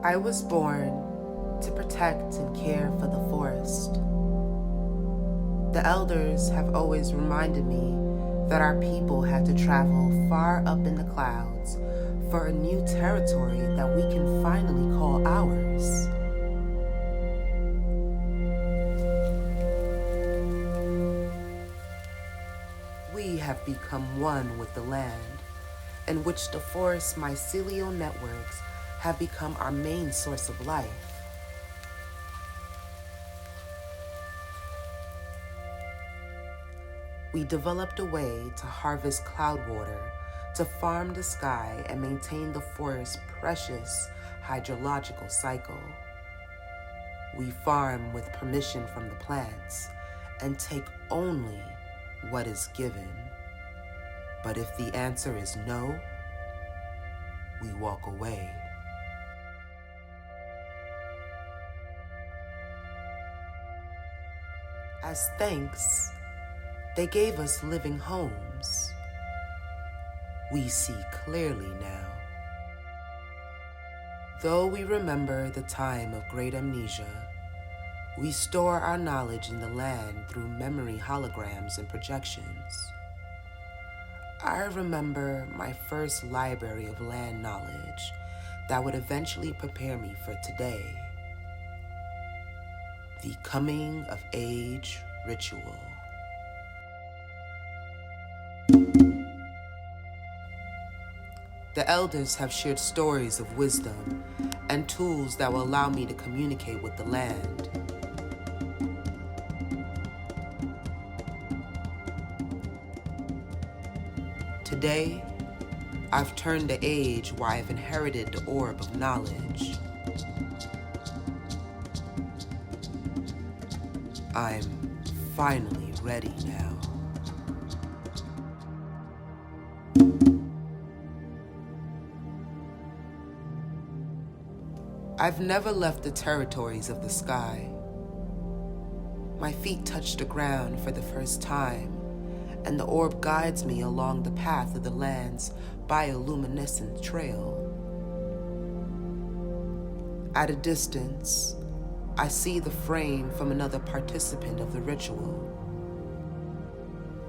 I was born to protect and care for the forest. The elders have always reminded me that our people had to travel far up in the clouds for a new territory that we can finally call ours. We have become one with the land, in which the forest's mycelial networks have become our main source of life. We developed a way to harvest cloud water, to farm the sky and maintain the forest's precious hydrological cycle. We farm with permission from the plants and take only what is given. But if the answer is no, we walk away. As thanks, they gave us living homes. We see clearly now. Though we remember the time of great amnesia, we store our knowledge in the land through memory holograms and projections. I remember my first library of land knowledge that would eventually prepare me for today. The coming of age ritual. The elders have shared stories of wisdom and tools that will allow me to communicate with the land. Today, I've turned the age where I've inherited the orb of knowledge. I'm finally ready now. I've never left the territories of the sky. My feet touch the ground for the first time, and the orb guides me along the path of the land's bioluminescent trail. At a distance, I see the frame from another participant of the ritual.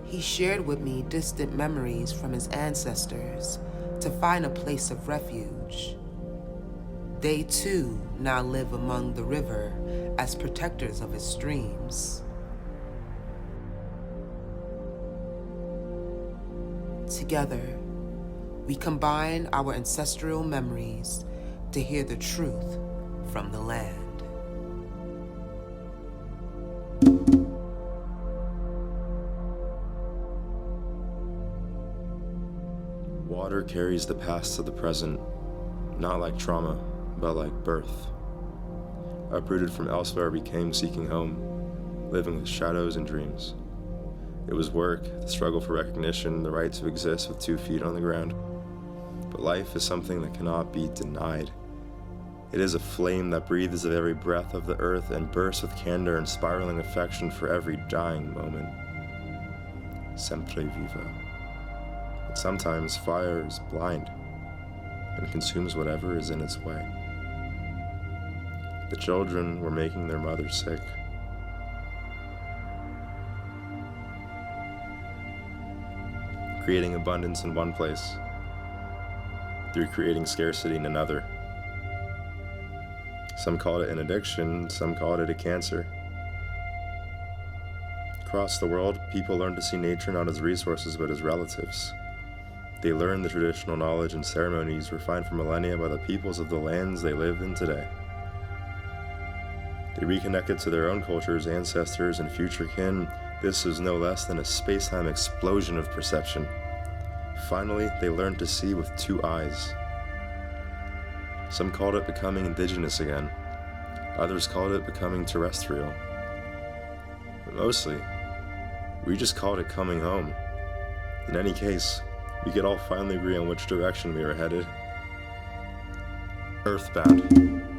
He shared with me distant memories from his ancestors to find a place of refuge. They too now live among the river as protectors of its streams. Together, we combine our ancestral memories to hear the truth from the land. Water carries the past to the present, not like trauma, but like birth. Uprooted from elsewhere, we came seeking home, living with shadows and dreams. It was work, the struggle for recognition, the right to exist with 2 feet on the ground. But life is something that cannot be denied. It is a flame that breathes of every breath of the earth and bursts with candor and spiraling affection for every dying moment. Sempre viva. But sometimes fire is blind and consumes whatever is in its way. The children were making their mother sick. Creating abundance in one place through creating scarcity in another. Some called it an addiction, some called it a cancer. Across the world, people learned to see nature not as resources but as relatives. They learned the traditional knowledge and ceremonies refined for millennia by the peoples of the lands they live in today. They reconnected to their own cultures, ancestors, and future kin. This is no less than a space-time explosion of perception. Finally, they learned to see with 2 eyes. Some called it becoming indigenous again. Others called it becoming terrestrial. But mostly, we just called it coming home. In any case, we could all finally agree on which direction we were headed. Earthbound.